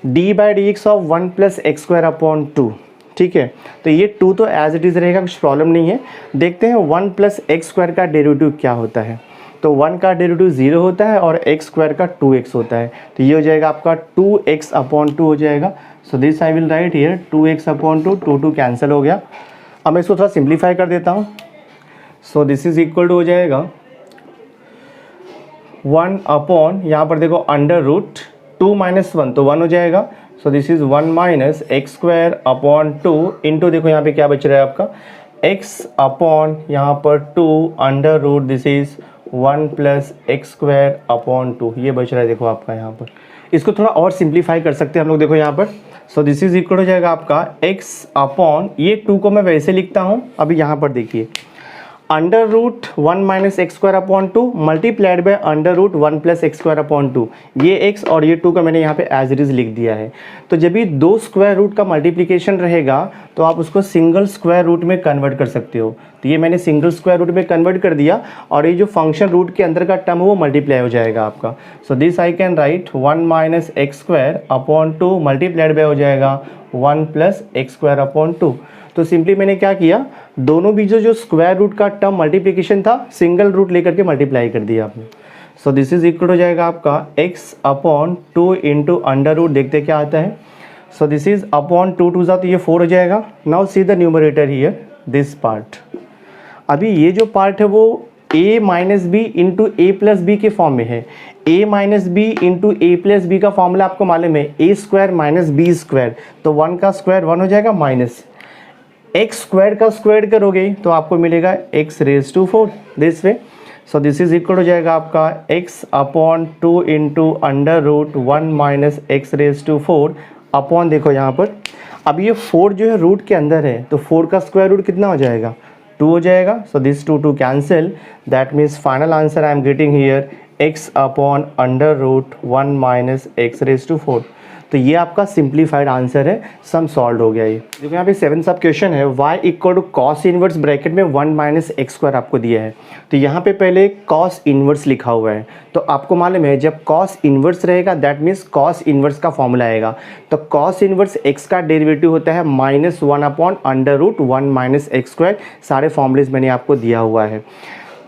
d by D x of 1 plus x square upon 2, ठीक है। तो ये 2 तो एज इट इज़ रहेगा, कुछ प्रॉब्लम नहीं है। देखते हैं 1 प्लस एक्स स्क्वायर का डेरिवेटिव क्या होता है। तो 1 का डेरिवेटिव 0 होता है और एक्स स्क्वायर का 2x होता है, तो ये हो जाएगा आपका 2x अपॉन 2 हो जाएगा। So this I will write here 2x upon 2, 2 cancel हो गया। अब मैं इसको थोड़ा सिंप्लीफाई कर देता हूँ। So this is equal to हो जाएगा 1 अपॉन यहाँ पर देखो अंडर रूट 2 माइनस 1 तो 1 हो जाएगा। So this is 1 minus x square upon 2 into देखो यहाँ पे क्या बच रहा है आपका x अपॉन यहाँ पर 2 under root this is 1 plus x square upon 2, ये बच रहा है देखो आपका यहाँ पर। इसको थोड़ा और सिंप्लीफाई कर सकते हैं हम लोग देखो यहाँ पर। सो दिस इज इक्वल हो जाएगा आपका x अपॉन ये 2 को मैं वैसे लिखता हूँ, अभी यहाँ पर देखिए under root 1 minus x square upon 2 multiplied by under root 1 plus x square upon 2, ये x और ये 2 का मैंने यहाँ पे एज इट इज़ लिख दिया है। तो जब भी 2 स्क्वायर रूट का मल्टीप्लिकेशन रहेगा तो आप उसको सिंगल स्क्वायर रूट में कन्वर्ट कर सकते हो, तो ये मैंने सिंगल स्क्वायर रूट में कन्वर्ट कर दिया और ये जो फंक्शन रूट के अंदर का टर्म है वो मल्टीप्लाई हो जाएगा आपका। So this I can right 1 minus x square upon 2 multiplied bye हो जाएगा 1 प्लस एक्स स्क्वायर अपॉन 2। तो सिंपली मैंने क्या किया, दोनों बीचों जो स्क्वायर रूट का टर्म मल्टीप्लिकेशन था सिंगल रूट लेकर के मल्टीप्लाई कर दिया आपने। सो दिस इज इक्वल हो जाएगा आपका x upon 2 into under root, देखते क्या आता है। So this is upon 2 two ज़ा तो ये 4 हो जाएगा। Now see the numerator here this part. अभी ये जो पार्ट है वो a minus b into a plus b के फॉर्म में है। a minus b into a plus b का फॉर्मूला आपको मालूम है a square minus b square, तो 1 का स्क्वायर 1 हो जाएगा, माइनस x स्क्वायर का स्क्वायर करोगे तो आपको मिलेगा x raise to 4 this way. So this is equal हो जाएगा आपका x upon 2 into under root 1 minus x raise to 4 upon, देखो यहाँ पर अब ये 4 जो है रूट के अंदर है तो 4 का स्क्वायर रूट कितना हो जाएगा, 2 हो जाएगा। So this 2 cancel, that means final answer I am getting here x upon under root 1 minus x raise to 4। तो ये आपका सिंप्लीफाइड आंसर है, सम सॉल्व हो गया। ये देखो यहाँ पे 7 सब क्वेश्चन है, y equal to cos inverse bracket में 1 माइनस एक्स स्क्वायर आपको दिया है। तो यहाँ पे पहले कॉस इनवर्स लिखा हुआ है, तो आपको मालूम है जब कॉस इनवर्स रहेगा दैट मीन्स कॉस इनवर्स का फॉर्मूला आएगा। तो कॉस इनवर्स x का डेरिवेटिव होता है -1 upon under root 1 minus x square. सारे फॉर्मूलेज मैंने आपको दिया हुआ है।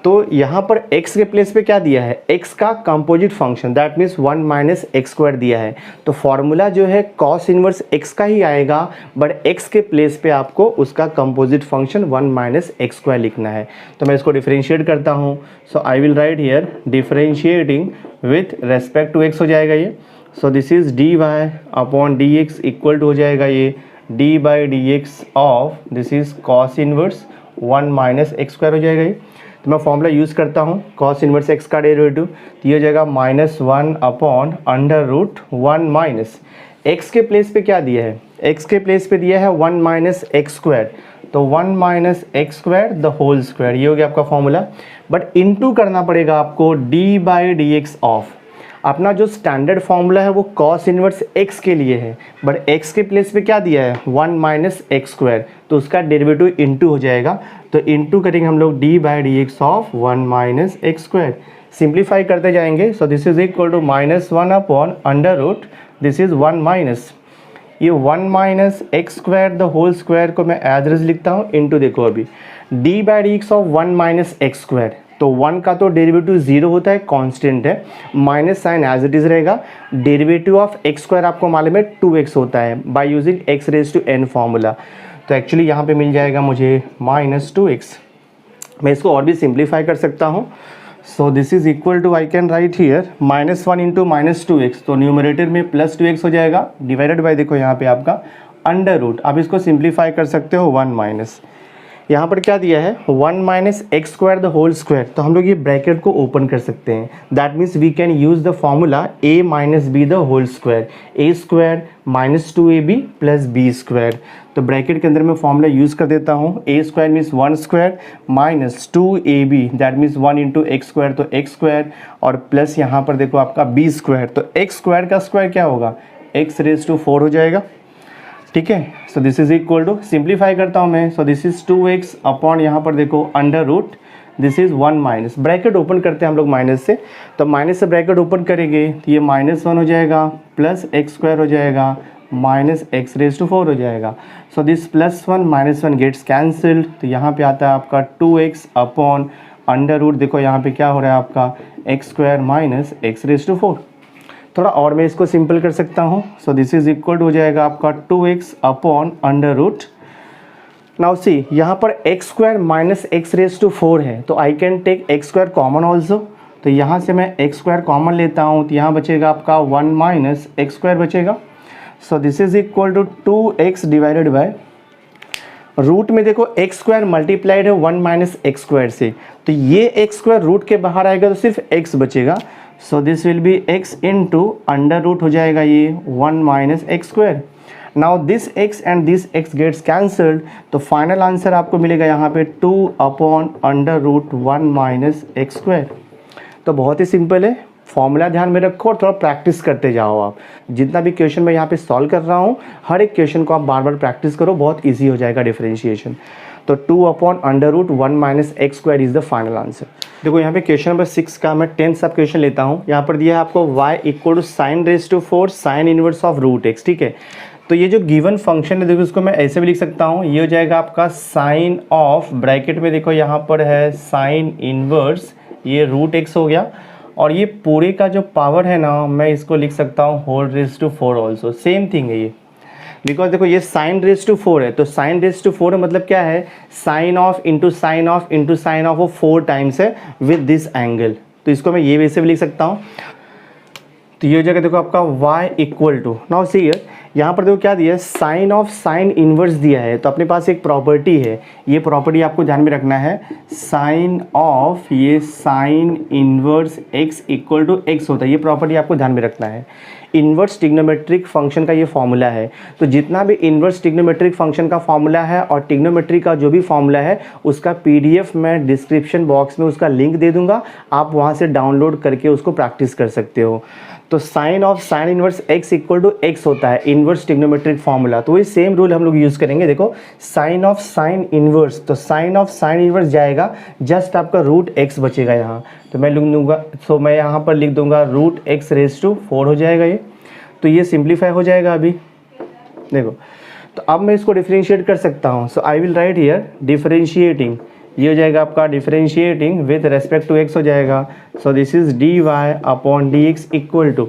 तो यहाँ पर x के प्लेस पे क्या दिया है, x का composite function that means 1 minus x square दिया है। तो फॉर्मूला जो है कॉस इनवर्स x का ही आएगा, बट x के प्लेस पे आपको उसका composite function 1 minus x square लिखना है। तो मैं इसको डिफरेंशिएट करता हूँ। So I will write here differentiating with respect to x हो जाएगा ये। So this is dy upon dx equal to हो जाएगा ये d by D x of this is cos inverse 1 minus x square हो जाएगा ये। तो मैं फॉर्मूला यूज़ करता हूँ कॉस इनवर्स x का डेरिवेटिव, तो ये हो जाएगा -1 upon under root 1 minus x के प्लेस पे क्या दिया है, x के प्लेस पे दिया है 1 माइनस एक्स स्क्वायर, तो 1 minus x square the whole square, ये हो गया आपका फॉर्मूला। बट इनटू करना पड़ेगा आपको d by D x of, अपना जो स्टैंडर्ड फॉर्मूला है वो कॉस इनवर्स x के लिए है, बट x के प्लेस पे क्या दिया है 1 माइनस एक्स स्क्वायर, तो उसका डेरिवेटिव इनटू हो जाएगा। तो इनटू करेंगे हम लोग d by D x of 1 minus x square, simplify करते जाएंगे। So this is equal to -1 upon under root this is 1 minus ये 1 minus x square the whole square को मैं एज लिखता हूँ इनटू, देखो अभी d by D x of 1 minus x square, तो 1 का तो डेरिवेटिव 0 होता है, कांस्टेंट है, minus sine as it is रहेगा। डेरिवेटिव ऑफ एक्स स्क्वायर आपको मालूम है 2x होता है by using x raise to n formula. तो एक्चुअली यहाँ पे मिल जाएगा मुझे -2x। मैं इसको और भी सिंप्लीफाई कर सकता हूँ। So this is equal to I can write here -1 into -2x, तो न्यूमरेटर में +2x हो जाएगा डिवाइडेड बाय, देखो यहाँ पे आपका अंडर रूट। आप इसको सिंप्लीफाई कर सकते हो 1 माइनस, यहाँ पर क्या दिया है 1 minus x square the whole square, तो हम लोग ये ब्रैकेट को ओपन कर सकते हैं। That means we can use the formula a minus b the whole square, a square minus 2ab plus b square. तो ब्रैकेट के अंदर मैं फॉर्मूला यूज़ कर देता हूँ, a square means 1 square minus 2ab that means 1 into x square, तो x square, और plus यहाँ पर देखो आपका बी स्क्वायर, तो एक्स स्क्वायर का स्क्वायर क्या होगा एक्स रेज टू 4 हो जाएगा। ठीक है, so this is equal to, simplify करता हूँ मैं। सो दिस इज 2x अपॉन यहाँ पर देखो under root this is 1 minus, bracket open करते हैं हम लोग माइनस से, तो माइनस से ब्रैकेट ओपन करेंगे तो ये -1 हो जाएगा प्लस एक्स स्क्वायर हो जाएगा माइनस एक्स रेज टू 4 हो जाएगा। सो दिस +1 -1 गेट्स कैंसिल्ड, तो यहाँ पे आता है आपका 2x अपॉन अंडर रूट, देखो यहाँ पे क्या हो रहा है आपका x square minus x raise to 4। थोड़ा और मैं इसको सिंपल कर सकता हूँ। सो दिस इज इक्वल हो जाएगा आपका 2x upon under root, now see यहाँ पर x square minus x raise to 4 है, तो I can take x square common also, तो यहाँ से मैं एक्स स्क्वायर कॉमन लेता हूँ, तो यहाँ बचेगा आपका 1 माइनस एक्स स्क्वायर बचेगा। So this is equal to 2x divided by root में देखो एक्स स्क्वायर मल्टीप्लाइड है 1 माइनस एक्स स्क्वायर से, तो ये एक्स स्क्वायर रूट के बाहर आएगा तो सिर्फ x बचेगा। So this will be x into under root हो जाएगा ये 1 minus x square. Now this x and this x gets cancelled, तो फाइनल आंसर आपको मिलेगा यहाँ पे 2 upon under root 1 minus x square. तो बहुत ही सिंपल है, फॉर्मूला ध्यान में रखो और थोड़ा प्रैक्टिस करते जाओ। आप जितना भी क्वेश्चन मैं यहाँ पे सॉल्व कर रहा हूँ हर एक क्वेश्चन को आप बार बार प्रैक्टिस करो, बहुत ईजी हो जाएगा डिफरेंशिएशन। तो 2 upon under root 1 minus x square is the final answer. देखो यहाँ पे क्वेश्चन नंबर 6 का मैं 10th सब क्वेश्चन लेता हूँ। यहाँ पर दिया है आपको y equal to sine raise to 4 sine inverse of root x। ठीक है, तो ये जो गिवन फंक्शन है देखो इसको मैं ऐसे भी लिख सकता हूँ, ये हो जाएगा आपका साइन ऑफ, ब्रैकेट में देखो यहाँ पर है साइन इनवर्स, ये रूट एक्स हो गया, और ये पूरे का जो पावर है ना मैं इसको लिख सकता हूँ whole raise to 4 also, same thing है ये, बिकॉज देखो ये साइन रेज टू 4 है, तो साइन रेज टू 4 मतलब क्या है, sine of into sine of into sine of वो 4 टाइम्स है विद दिस एंगल, तो इसको मैं ये वैसे भी लिख सकता हूँ। तो ये हो जाएगा देखो आपका y equal to, now see here, यहाँ पर देखो क्या दिया है, साइन ऑफ साइन इनवर्स दिया है, तो अपने पास एक प्रॉपर्टी है, ये प्रॉपर्टी आपको ध्यान में रखना है, साइन ऑफ ये sine inverse x equal to x होता है, ये प्रॉपर्टी आपको ध्यान में रखना है। इन्वर्स ट्रिग्नोमेट्रिक फंक्शन का ये फॉर्मूला है, तो जितना भी इन्वर्स ट्रिग्नोमेट्रिक फंक्शन का फॉर्मूला है और ट्रिग्नोमेट्री का जो भी फॉर्मूला है उसका PDF मैं डिस्क्रिप्शन बॉक्स में उसका लिंक दे दूंगा, आप वहाँ से डाउनलोड करके उसको प्रैक्टिस कर सकते हो। तो sine of sine inverse x equal to x होता है इन्वर्स ट्रिग्नोमेट्रिक फॉर्मूला, तो वही सेम रूल हम लोग यूज़ करेंगे। देखो साइन ऑफ साइन इनवर्स, तो साइन ऑफ साइन इनवर्स जाएगा, जस्ट आपका रूट x बचेगा यहाँ, तो मैं लिख दूंगा, सो मैं यहाँ पर लिख दूंगा रूट x रेज टू 4 हो जाएगा ये, तो ये सिंप्लीफाई हो जाएगा अभी देखो। तो अब मैं इसको डिफरेंशिएट कर सकता हूँ, so I will write here differentiating, ये हो जाएगा आपका differentiating with respect to x हो जाएगा, so this is dy upon dx equal to,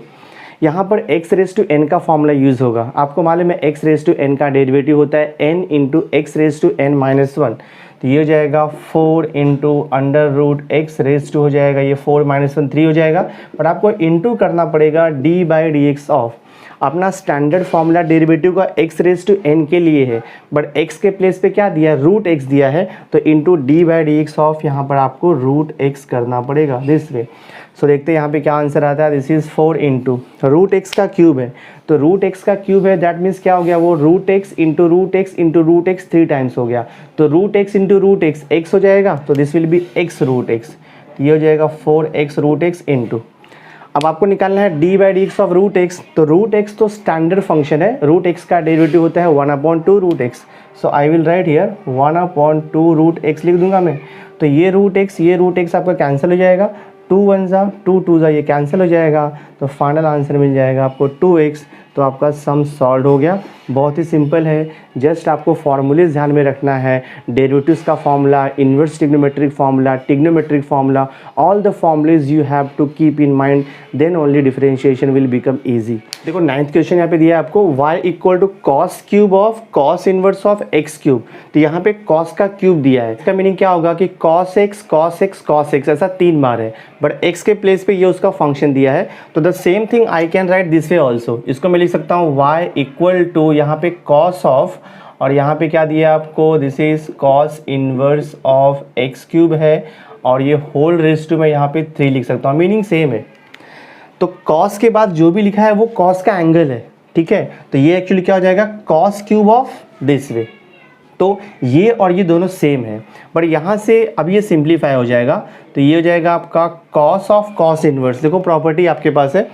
यहाँ पर x रेज टू n का फॉर्मूला यूज़ होगा, आपको मालूम है x रेज टू n का डेरिवेटिव होता है n into x raise to n minus 1, तो ये हो जाएगा 4 into under root x raise to हो जाएगा, ये 4 माइनस 1 3 हो जाएगा, बट आपको इंटू करना पड़ेगा d by D x of, अपना स्टैंडर्ड फॉर्मूला डेरिवेटिव का x रेज टू n के लिए है, बट x के प्लेस पे क्या दिया है, रूट x दिया है, तो into D by D x of यहाँ पर आपको रूट x करना पड़ेगा दिस वे। सो देखते हैं यहाँ पे क्या आंसर आता है, this is 4 into root x का क्यूब है, तो रूट एक्स का क्यूब है, दैट मीन्स क्या हो गया, वो root x into root x into root x 3 times हो गया, तो root x into root x x हो जाएगा, तो this will be x root x, ये हो जाएगा 4x रूट एक्स इंटू, अब आपको निकालना है d by D x of root x, तो रूट एक्स तो स्टैंडर्ड फंक्शन है, रूट एक्स का डेरिवेटिव होता है 1/2 root x, so I will write here 1/2 root x लिख दूंगा मैं, तो ये रूट एक्स आपका कैंसिल हो जाएगा, 2 1 जा 2 2 जा ये कैंसिल हो जाएगा, तो फाइनल आंसर मिल जाएगा आपको 2x, तो आपका सम सॉल्व हो गया। बहुत ही सिंपल है, जस्ट आपको फॉर्मूलेज ध्यान में रखना है, डेरिवेटिव्स का formula, inverse trigonometric formula, trigonometric formula, all the formulas you have to keep in mind, then only differentiation will become easy. देखो 9th क्वेश्चन यहाँ पे दिया है आपको, y equal to cos cube of cos inverse of x cube, तो यहाँ पे cos का क्यूब दिया है, इसका मीनिंग क्या होगा कि cos x cos x cos x ऐसा 3 बार है, बट x के प्लेस पे ये उसका फंक्शन दिया है, तो the same thing I can right this way also, इसको मैं लिख सकता हूँ y इक्वल टू यहाँ पे कॉस ऑफ, और यहाँ पे क्या दिया आपको, this is cos inverse of x cube है, और ये होल रेज टू मैं यहाँ पे 3 लिख सकता हूँ, मीनिंग सेम है। तो कॉस के बाद जो भी लिखा है वो कॉस का एंगल है, ठीक है, तो ये एक्चुअली क्या हो जाएगा, cos cube of this way, तो ये और ये दोनों सेम है, बट यहाँ से अब ये सिंप्लीफाई हो जाएगा, तो ये हो जाएगा आपका कॉस ऑफ कॉस इनवर्स, देखो प्रॉपर्टी आपके पास है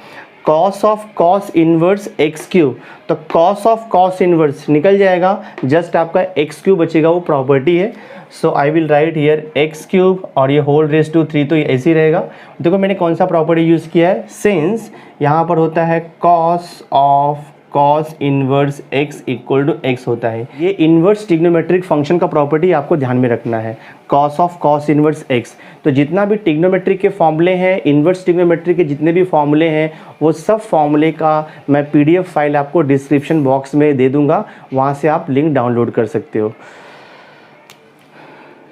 cos of cos inverse x cube, तो कॉस ऑफ कॉस इनवर्स निकल जाएगा, जस्ट आपका एक्स क्यूब बचेगा, वो प्रॉपर्टी है, so I will write here x cube, और ये होल रेज टू 3 तो ये ऐसे ही रहेगा। देखो मैंने कौन सा प्रॉपर्टी यूज़ किया है, सिंस यहाँ पर होता है cos of cos inverse x equal to x होता है, ये इनवर्स ट्रिग्नोमेट्रिक फंक्शन का प्रॉपर्टी आपको ध्यान में रखना है, cos of cos inverse x, तो जितना भी ट्रिग्नोमेट्रिक के फॉर्मूले हैं, इनवर्स ट्रिग्नोमेट्रिक के जितने भी फॉर्मूले हैं, वो सब फॉर्मूले का मैं PDF फाइल आपको डिस्क्रिप्शन बॉक्स में दे दूंगा, वहाँ से आप लिंक डाउनलोड कर सकते हो।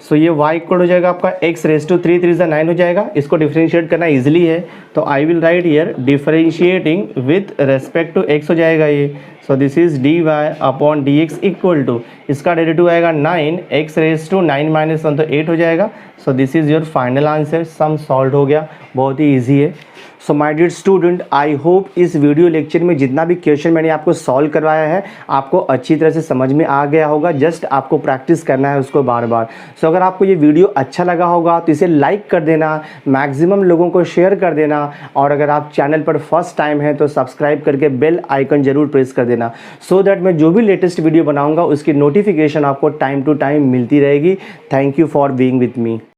सो ये y इक्वल हो जाएगा आपका x रेज टू 3 3 9 हो जाएगा, इसको डिफरेंशिएट करना इजीली है, तो I will write here differentiating with respect to x हो जाएगा ये, so this is dy upon dx equal to, इसका डेरिवेटिव आएगा 9 x रेज टू 9 माइनस 1 तो 8 हो जाएगा, so this is your final answer, sum solve हो गया, बहुत ही ईजी है। सो my dear student, I hope इस वीडियो लेक्चर में जितना भी क्वेश्चन मैंने आपको सॉल्व करवाया है आपको अच्छी तरह से समझ में आ गया होगा, जस्ट आपको प्रैक्टिस करना है उसको बार बार। सो अगर आपको ये वीडियो अच्छा लगा होगा तो इसे लाइक कर देना, मैक्सिमम लोगों को शेयर कर देना, और अगर आप चैनल पर फर्स्ट टाइम है तो सब्सक्राइब करके बेल आइकन जरूर प्रेस कर देना, सो दैट मैं जो भी लेटेस्ट वीडियो बनाऊँगा उसकी नोटिफिकेशन आपको टाइम टू टाइम मिलती रहेगी। Thank you for being with me.